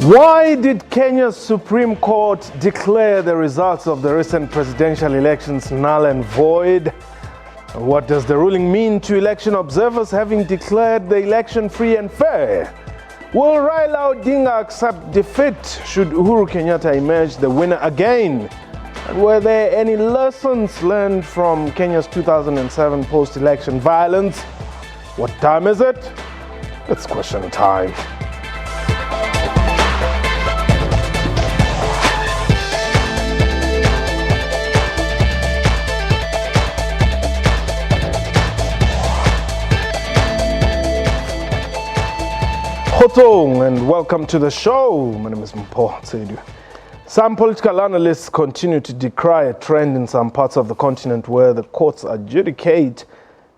Why did Kenya's Supreme Court declare the results of the recent presidential elections null and void? What does the ruling mean to election observers having declared the election free and fair? Will Raila Odinga accept defeat should Uhuru Kenyatta emerge the winner again? And were there any lessons learned from Kenya's 2007 post-election violence? What time is it? It's question time. Hotong, and welcome to the show. My name is Mpho Tsedu. Some political analysts continue to decry a trend in some parts of the continent where the courts adjudicate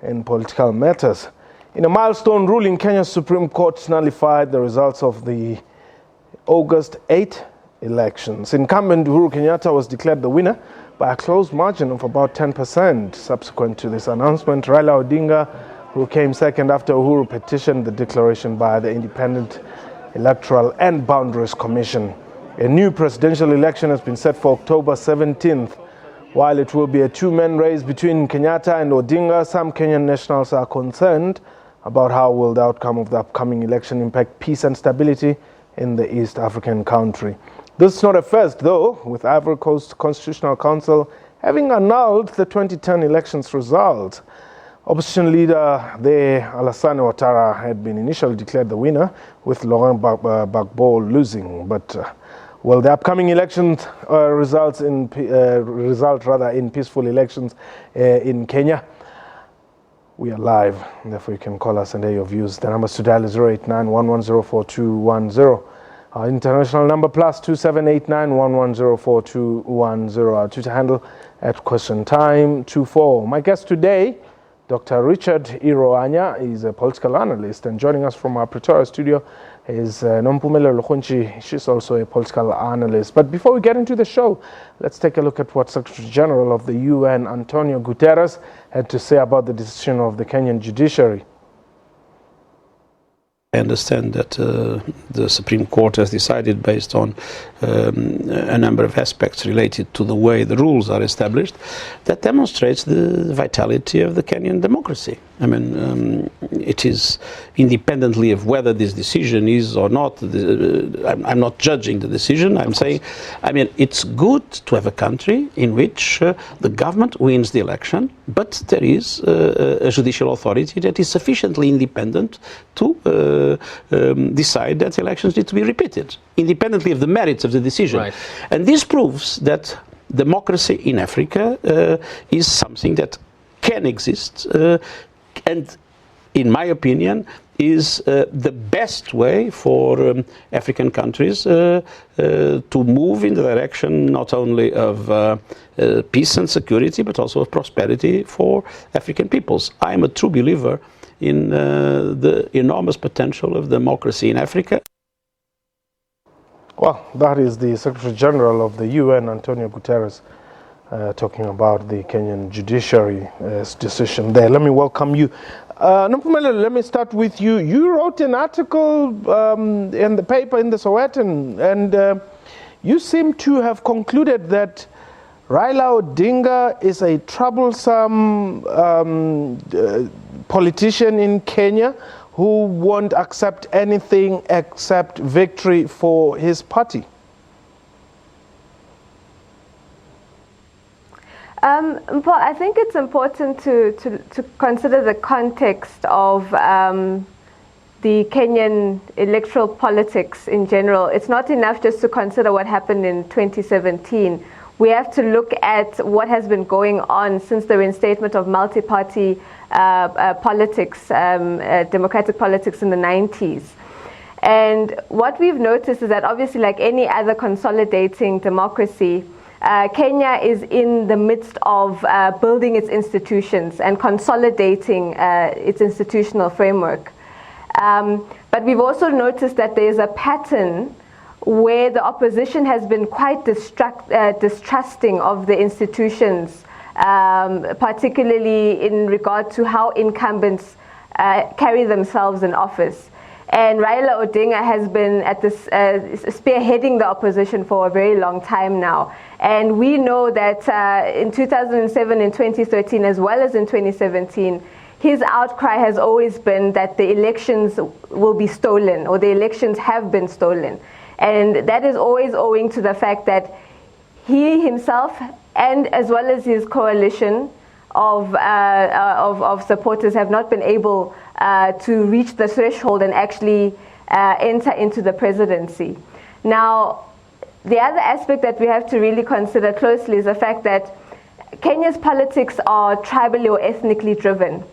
in political matters. In a milestone ruling, Kenya's Supreme Court nullified the results of the August 8 elections. Incumbent Uhuru Kenyatta was declared the winner by a close margin of about 10%. Subsequent to this announcement, Raila Odinga, who came second after Uhuru, petitioned the declaration by the Independent Electoral and Boundaries Commission. A new presidential election has been set for October 17th. While it will be a two-man race between Kenyatta and Odinga, some Kenyan nationals are concerned about how will the outcome of the upcoming election impact peace and stability in the East African country. This is not a first, though, with Ivory Coast Constitutional Council having annulled the 2010 elections results. Opposition leader there, Alassane Quattara, had been initially declared the winner, with Laurent Gbagbo losing. But will the upcoming elections result in peaceful elections in Kenya? We are live, therefore you can call us and hear your views. The number to dial is 089-1104-210. Our international number +2789-1104-210. Our Twitter handle at @QuestionTime24. My guest today, Dr. Richard Iroanya, is a political analyst, and joining us from our Pretoria studio is Nompumelelo Lukhunchi. She's also a political analyst. But before we get into the show, let's take a look at what Secretary General of the UN, Antonio Guterres, had to say about the decision of the Kenyan judiciary. I understand that the Supreme Court has decided based on a number of aspects related to the way the rules are established that demonstrates the vitality of the Kenyan democracy. I mean, it is independently of whether this decision is or not, I'm not judging the decision, I'm saying, I mean, it's good to have a country in which the government wins the election, but there is a judicial authority that is sufficiently independent to decide that elections need to be repeated, independently of the merits of the decision. Right. And this proves that democracy in Africa is something that can exist, and in my opinion is the best way for African countries to move in the direction not only of peace and security, but also of prosperity for African peoples. I am a true believer in the enormous potential of democracy in Africa. Well, that is the Secretary General of the UN, Antonio Guterres, talking about the Kenyan judiciary's decision there. Let me welcome you. Nompumelelo, let me start with you. You wrote an article in the paper in the Sowetan, and you seem to have concluded that Raila Odinga is a troublesome politician in Kenya who won't accept anything except victory for his party. But I think it's important to consider the context of the Kenyan electoral politics in general. It's not enough just to consider what happened in 2017. We have to look at what has been going on since the reinstatement of multi-party politics, democratic politics in the 90s. And what we've noticed is that obviously, like any other consolidating democracy, Kenya is in the midst of building its institutions and consolidating its institutional framework. But we've also noticed that there's a pattern where the opposition has been quite distrusting of the institutions, particularly in regard to how incumbents carry themselves in office. And Raila Odinga has been at this spearheading the opposition for a very long time now. And we know that in 2007 and 2013, as well as in 2017, his outcry has always been that the elections will be stolen, or the elections have been stolen. And that is always owing to the fact that he himself, and as well as his coalition of supporters, have not been able to reach the threshold and actually enter into the presidency. Now, the other aspect that we have to really consider closely is the fact that Kenya's politics are tribally or ethnically driven.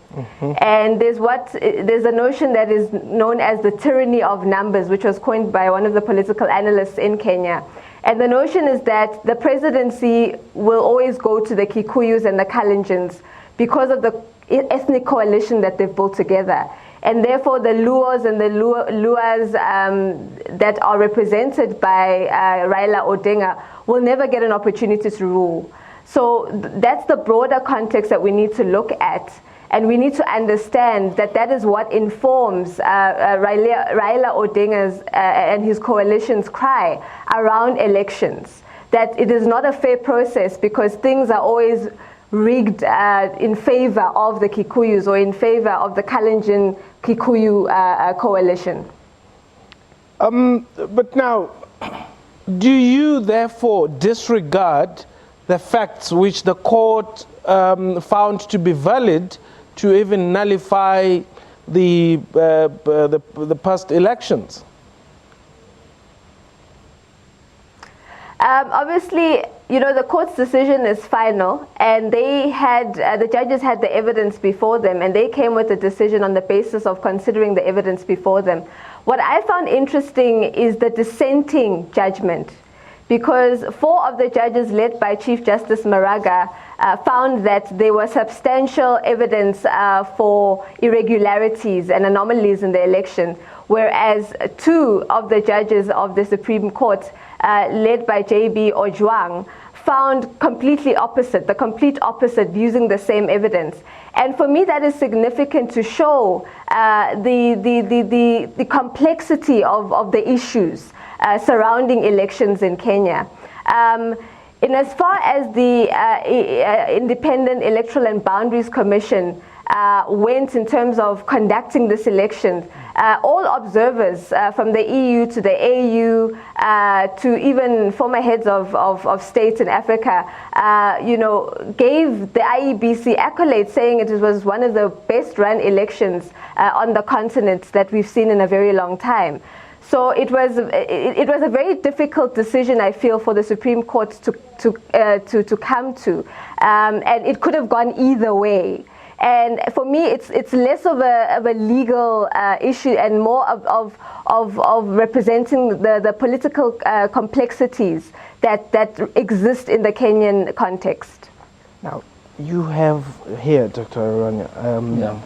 And there's a notion that is known as the tyranny of numbers, which was coined by one of the political analysts in Kenya. And the notion is that the presidency will always go to the Kikuyus and the Kalenjins because of the ethnic coalition that they've built together. And therefore the Luos and the Luas that are represented by Raila Odinga will never get an opportunity to rule. So that's the broader context that we need to look at. And we need to understand that that is what informs Raila Odinga's and his coalition's cry around elections. That it is not a fair process because things are always rigged in favor of the Kikuyus or in favor of the Kalenjin Kikuyu coalition. But now, do you therefore disregard the facts which the court found to be valid to even nullify the past elections? Obviously, you know, the court's decision is final, and they had the judges had the evidence before them, and they came with a decision on the basis of considering the evidence before them. What I found interesting is the dissenting judgment, because 4 of the judges, led by Chief Justice Maraga, found that there was substantial evidence for irregularities and anomalies in the election, whereas 2 of the judges of the Supreme Court, led by J.B. Ojwang, found completely opposite, the complete opposite, using the same evidence. And for me, that is significant to show the complexity of the issues surrounding elections in Kenya. In as far as the Independent Electoral and Boundaries Commission went in terms of conducting this election, all observers from the EU to the AU to even former heads of states in Africa, you know, gave the IEBC accolades, saying it was one of the best run elections on the continent that we've seen in a very long time. So it was a very difficult decision, I feel, for the Supreme Court to come to, and it could have gone either way. And for me, it's less of a legal issue and more of representing the political complexities that exist in the Kenyan context. Now, you have here, Dr. Aranya,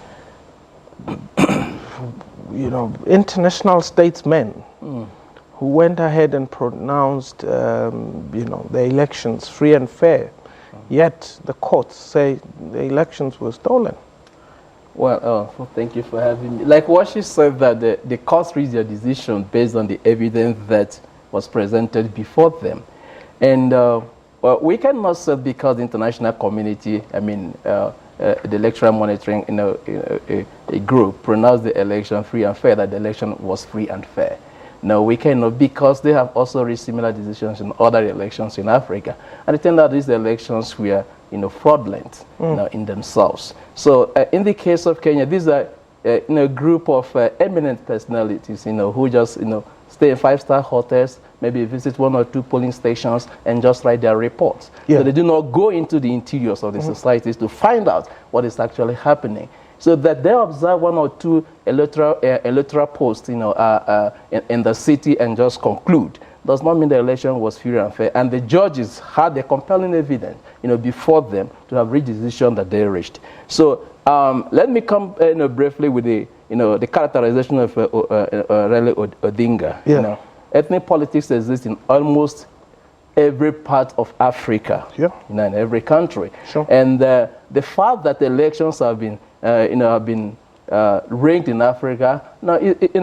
you know, international statesmen who went ahead and pronounced, you know, the elections free and fair. Yet the courts say the elections were stolen. Well, thank you for having me. Like what she said, that the courts reached their decision based on the evidence that was presented before them. And well, we cannot say because the international community, I mean, the electoral monitoring, you know, a group pronounced the election free and fair, that the election was free and fair. No, we cannot, because they have also reached similar decisions in other elections in Africa. And it turned out these elections were, you know, fraudulent, you know, in themselves. So in the case of Kenya, these are you know, a group of eminent personalities, you know, who just, you know, stay in 5-star hotels, maybe visit 1 or 2 polling stations and just write their reports. So they do not go into the interiors of the societies to find out what is actually happening. So that they observe 1 or 2 electoral posts, you know, in the city and just conclude does not mean the election was fair and fair. And the judges had the compelling evidence, you know, before them to have reached the decision that they reached. So let me come, you know, briefly with the, you know, the characterization of Raila Odinga. You know, ethnic politics exists in almost every part of Africa, you know, in every country. And the fact that the elections have been, you know, have been ranked in Africa. No, it's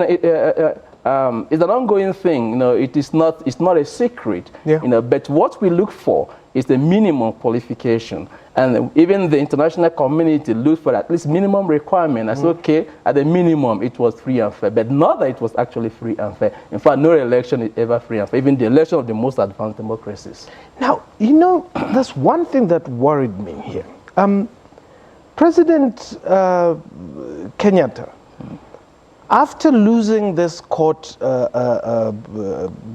an ongoing thing. You know, it's not a secret. Yeah. You know, but what we look for is the minimum qualification. And even the international community looked for at least minimum requirement. I said, okay, at the minimum, it was free and fair. But not that it was actually free and fair. In fact, no election is ever free and fair, even the election of the most advanced democracies. Now, you know, there's one thing that worried me here. President Kenyatta, after losing this court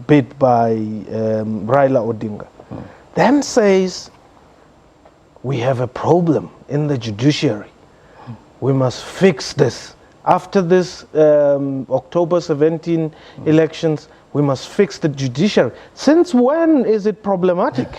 bid by Raila Odinga, then says, we have a problem in the judiciary. We must fix this. After this October 17 elections, we must fix the judiciary. Since when is it problematic?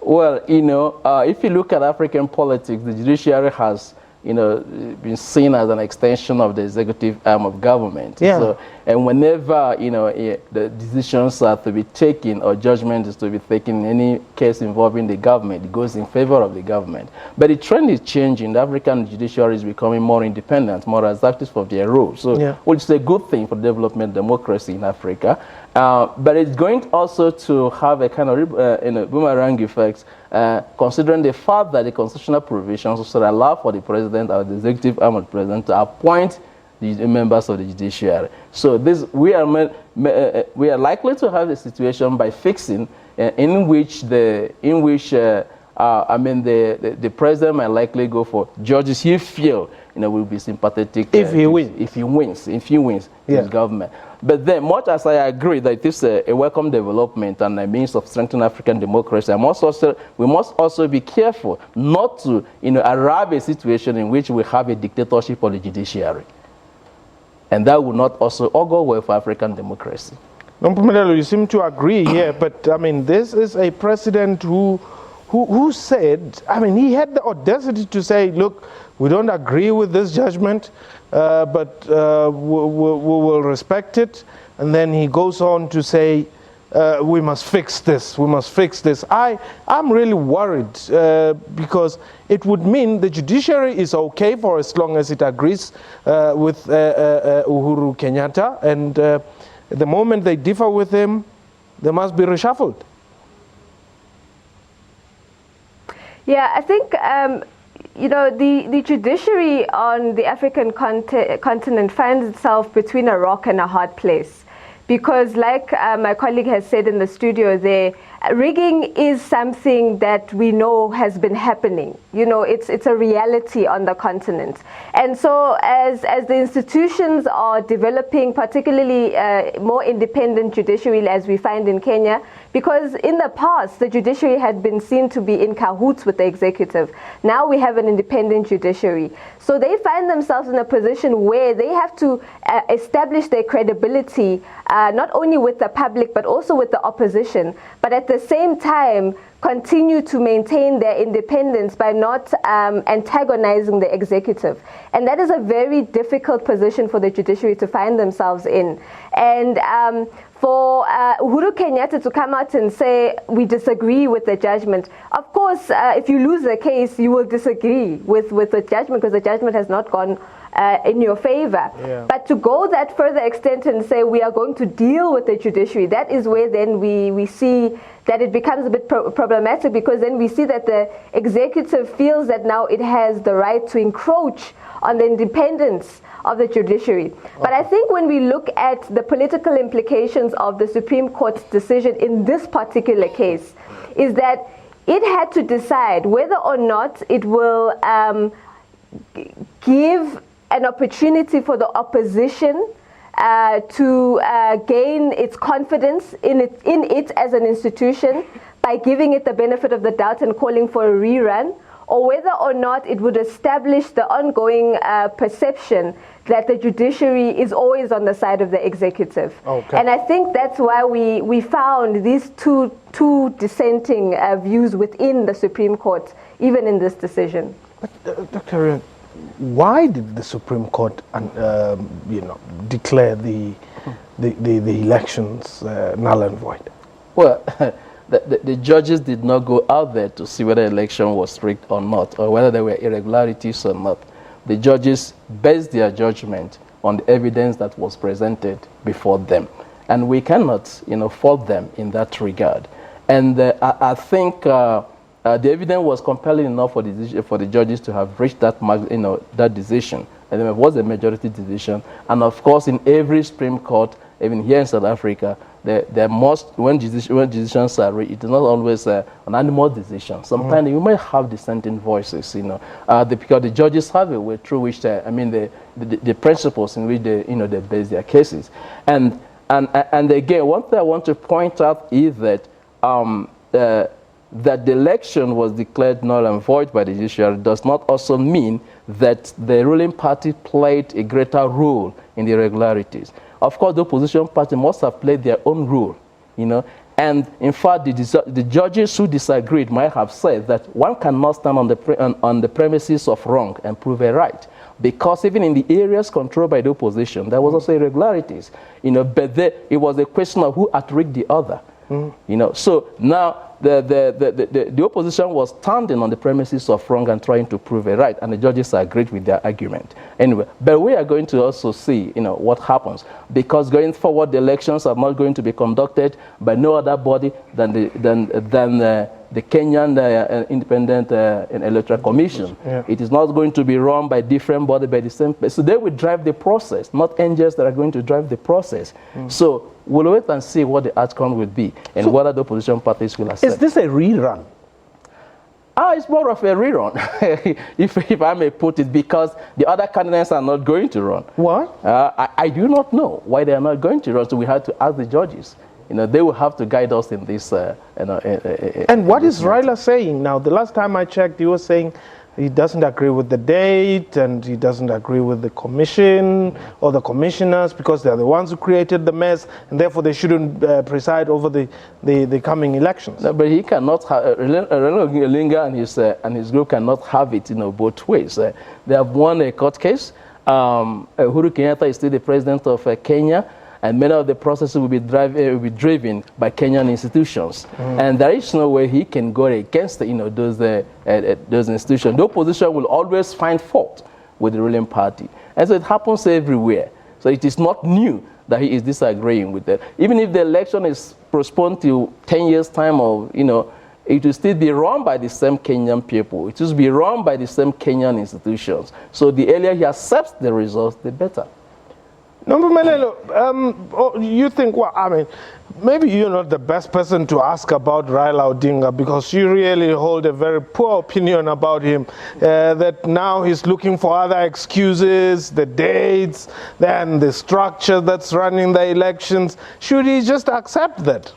Well, you know, if you look at African politics, the judiciary has, you know, been seen as an extension of the executive arm of government. Yeah. So, and whenever, you know, the decisions are to be taken or judgment is to be taken in any case involving the government, it goes in favor of the government. But the trend is changing. The African judiciary is becoming more independent, more assertive of their role. So, yeah, which is a good thing for development democracy in Africa. But it's going also to have a kind of you know, boomerang effect, considering the fact that the constitutional provisions also allow for the president or the executive arm of the president to appoint the members of the judiciary. So this we are likely to have a situation by fixing in which the president might likely go for judges he feel, you know, will be sympathetic if he wins. If he wins Yeah. his government. But then, much as I agree that it is a welcome development and a means of strengthening African democracy, we must also be careful not to, you know, arrive a situation in which we have a dictatorship of the judiciary. And that would not also augur well for African democracy. Nompumelelo, you seem to agree here, but I mean, this is a president who said, I mean, he had the audacity to say, look, we don't agree with this judgment, but we will respect it. And then he goes on to say, we must fix this, we must fix this. I'm really worried because it would mean the judiciary is okay for as long as it agrees with Uhuru Kenyatta, and the moment they differ with him, they must be reshuffled. Yeah, I think, you know, the judiciary on the African continent finds itself between a rock and a hard place. Because like my colleague has said in the studio there, rigging is something that we know has been happening. You know, it's a reality on the continent. And so as the institutions are developing, particularly more independent judiciary as we find in Kenya, because in the past, the judiciary had been seen to be in cahoots with the executive. Now we have an independent judiciary. So they find themselves in a position where they have to establish their credibility, not only with the public, but also with the opposition. But at the same time, continue to maintain their independence by not antagonizing the executive. And that is a very difficult position for the judiciary to find themselves in. And for Uhuru Kenyatta to come out and say, we disagree with the judgment. Of course, if you lose the case, you will disagree with the judgment because the judgment has not gone in your favor. Yeah. But to go that further extent and say we are going to deal with the judiciary, that is where then we see that it becomes a bit problematic, because then we see that the executive feels that now it has the right to encroach on the independence of the judiciary. But I think when we look at the political implications of the Supreme Court's decision in this particular case, is that it had to decide whether or not it will give an opportunity for the opposition to gain its confidence in it as an institution by giving it the benefit of the doubt and calling for a rerun, or whether or not it would establish the ongoing perception that the judiciary is always on the side of the executive. Okay. And I think that's why we found these two dissenting views within the Supreme Court, even in this decision. But Dr. Why did the Supreme Court, declare the elections null and void? Well, the judges did not go out there to see whether the election was rigged or not, or whether there were irregularities or not. the judges based their judgment on the evidence that was presented before them. And we cannot, fault them in that regard. And I think the evidence was compelling enough for the judges to have reached that, that decision. And it was a majority decision. And of course, in every Supreme Court, even here in South Africa, when decisions are reached, it is not always an unanimous decision. Sometimes you may have dissenting voices, because the judges have a way through which, the principles in which they base their cases. And again, one thing I want to point out is that that the election was declared null and void by the judiciary does not also mean that the ruling party played a greater role in the irregularities. Of course, the opposition party must have played their own role, And in fact, the judges who disagreed might have said that one cannot stand on the premises of wrong and prove a right. Because even in the areas controlled by the opposition, there was also irregularities, but it was a question of who outrigged the other. So now the opposition was standing on the premises of wrong and trying to prove a right, and the judges agreed with their argument. Anyway, but we are going to also see, what happens, because going forward, the elections are not going to be conducted by no other body than the Kenyan Independent Electoral Commission. Yeah. It is not going to be run by different body, by the same place. So they will drive the process, not angels that are going to drive the process. So we'll wait and see what the outcome will be and whether the opposition parties will accept. Is this a rerun? It's more of a rerun, if I may put it, because the other candidates are not going to run. Why? I do not know why they are not going to run, so we have to ask the judges. They will have to guide us in this. And what is Raila saying now? The last time I checked, he was saying he doesn't agree with the date and he doesn't agree with the commission or the commissioners because they're the ones who created the mess and therefore they shouldn't preside over the coming elections. No, but he cannot have, Raila Odinga and his group cannot have it both ways. They have won a court case. Uhuru Kenyatta is still the president of Kenya. And many of the processes will be driven by Kenyan institutions. And there is no way he can go against those institutions. The opposition will always find fault with the ruling party. And so it happens everywhere. So it is not new that he is disagreeing with that. Even if the election is postponed to 10 years' time, or it will still be run by the same Kenyan people. It will be run by the same Kenyan institutions. So the earlier he accepts the results, the better. Number Melelo, you think, maybe you're not the best person to ask about Raila Odinga because you really hold a very poor opinion about him, that now he's looking for other excuses, the dates, then the structure that's running the elections. Should he just accept that?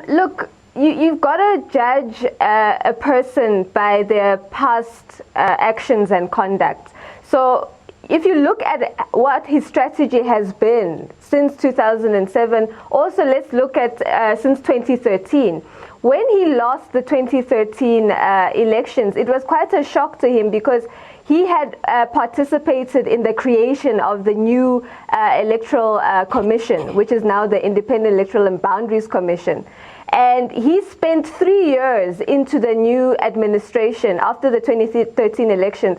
Look, you've got to judge a person by their past actions and conduct. So if you look at what his strategy has been since 2007, also let's look at since 2013. When he lost the 2013 elections, it was quite a shock to him because he had participated in the creation of the new Electoral Commission, which is now the Independent Electoral and Boundaries Commission. And he spent 3 years into the new administration after the 2013 elections,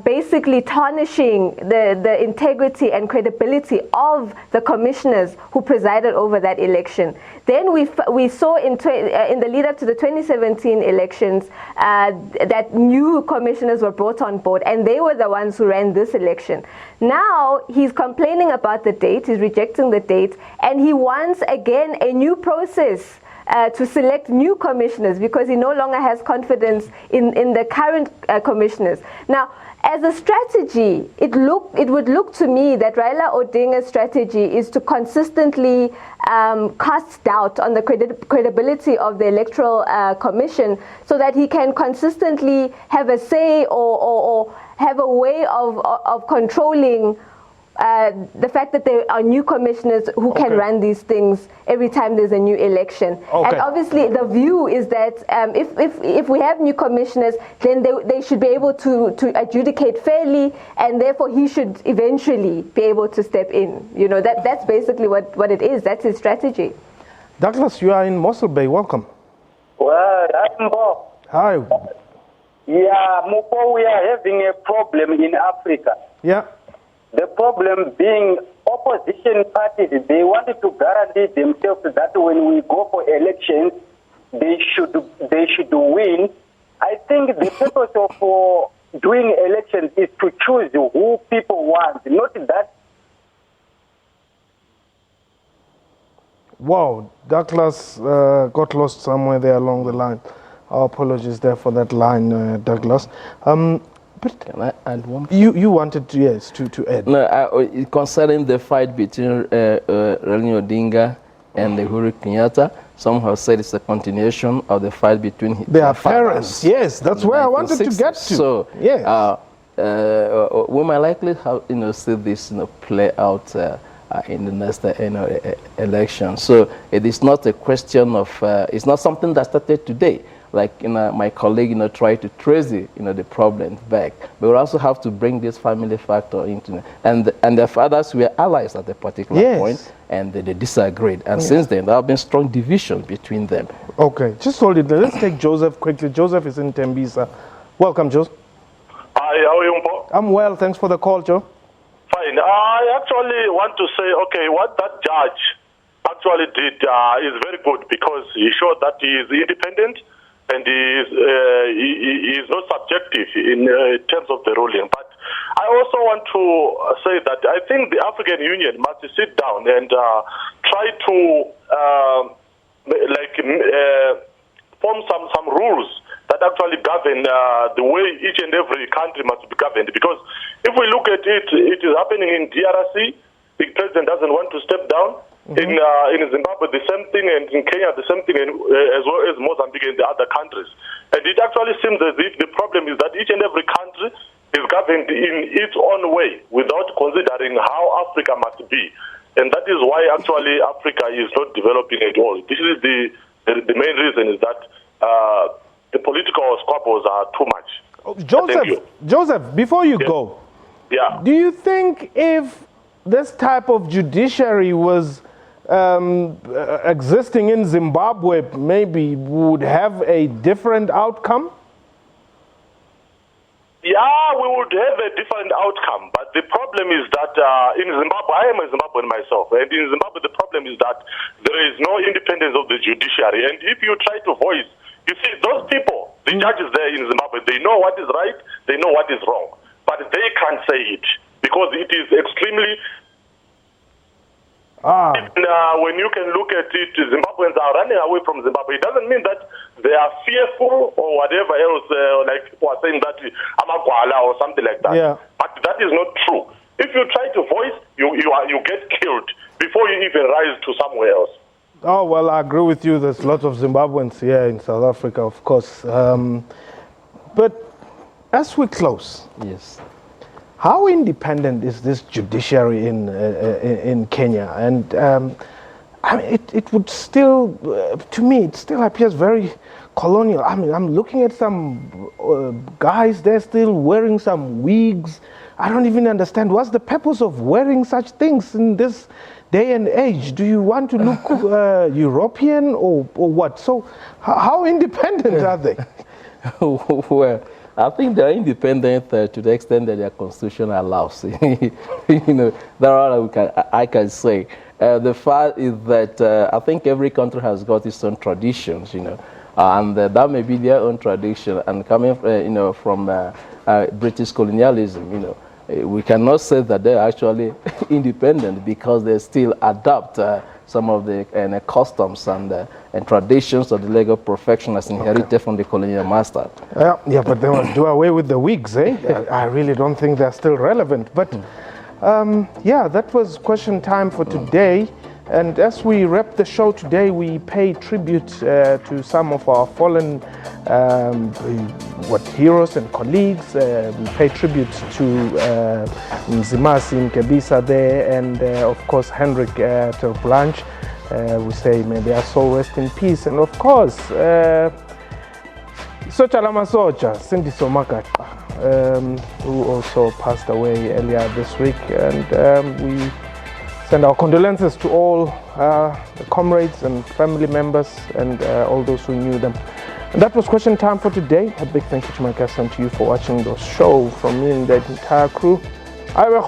basically tarnishing the integrity and credibility of the commissioners who presided over that election. Then we saw in the lead up to the 2017 elections that new commissioners were brought on board, and they were the ones who ran this election. Now he's complaining about the date, he's rejecting the date, and he wants again a new process to select new commissioners because he no longer has confidence in the current commissioners. Now, as a strategy, it would look to me that Raila Odinga's strategy is to consistently cast doubt on the credibility of the Electoral Commission so that he can consistently have a say or have a way of controlling the fact that there are new commissioners who can run these things every time there's a new election. And obviously the view is that if we have new commissioners, then they should be able to adjudicate fairly, and therefore he should eventually be able to step in. That's basically what it is. That's his strategy. Douglas, you are in Mossel Bay. Welcome. Well, I'm Bob. Hi. Yeah, Mupo, we are having a problem in Africa. Yeah. The problem being opposition parties, they wanted to guarantee themselves that when we go for elections, they should win. I think the purpose of doing elections is to choose who people want, not that. Wow, Douglas got lost somewhere there along the line. Our apologies there for that line, Douglas. But can I add one? You wanted to, yes, to add. No, concerning the fight between Raila Odinga and Uhuru Kenyatta, some have said it's a continuation of the fight between their parents. Yes, that's where I wanted to get to. So, yes. We might likely have, see this, play out in the next election. So it is not a question of, it's not something that started today. Like my colleague, tried to trace the problem back. But we also have to bring this family factor into it. And the fathers were allies at a particular point, and they disagreed. And since then, there have been strong division between them. Okay, just hold it there. Let's take Joseph quickly. Joseph is in Tembisa. Welcome, Joseph. Hi, how are you, Mpo? I'm well. Thanks for the call, Joe. Fine. I actually want to say, okay, what that judge actually did is very good because he showed that he is independent and he is not subjective in terms of the ruling. But I also want to say that I think the African Union must sit down and try to form some rules that actually govern the way each and every country must be governed. Because if we look at it, it is happening in DRC. The president doesn't want to step down. In Zimbabwe, the same thing, and in Kenya, the same thing, and, as well as Mozambique and the other countries. And it actually seems as if the problem is that each and every country is governed in its own way without considering how Africa must be. And that is why actually Africa is not developing at all. This is the main reason is that the political squabbles are too much. Joseph, before you go, do you think if this type of judiciary was existing in Zimbabwe, maybe would have a different outcome? Yeah, we would have a different outcome, but the problem is that in Zimbabwe, I am a Zimbabwean myself, and in Zimbabwe the problem is that there is no independence of the judiciary, and if you try to voice, you see, those people, the judges there in Zimbabwe, they know what is right, they know what is wrong, but they can't say it, because it is extremely... when you can look at it, Zimbabweans are running away from Zimbabwe. It doesn't mean that they are fearful or whatever else, like people are saying that I'm a koala or something like that. Yeah. But that is not true. If you try to voice, you get killed before you even rise to somewhere else. Oh, well, I agree with you. There's lots of Zimbabweans here in South Africa, of course. But as we close, yes, how independent is this judiciary in Kenya? And I mean, it would still, to me, it still appears very colonial. I mean, I'm looking at some guys, they're still wearing some wigs. I don't even understand what's the purpose of wearing such things in this day and age. Do you want to look European or what? So how independent are they? Well, I think they're independent to the extent that their constitution allows. There are I can say. The fact is that I think every country has got its own traditions, and that may be their own tradition. And coming, from British colonialism, we cannot say that they're actually independent because they still adopt some of the customs and traditions of the legal profession as inherited from the colonial master. Yeah, but they must do away with the wigs, eh? I really don't think they're still relevant. But yeah, that was question time for today. And as we wrap the show today, we pay tribute to some of our fallen heroes and colleagues. We pay tribute to Mzimasi Nkebisa there, and of course Hendrik Terblanche. We say may their soul rest in peace. And of course, Socha Lamasocha, Cindy Somaka, who also passed away earlier this week. And we send our condolences to all the comrades and family members and all those who knew them. And that was question time for today. A big thank you to my guests and to you for watching the show. From me and the entire crew, Ivory.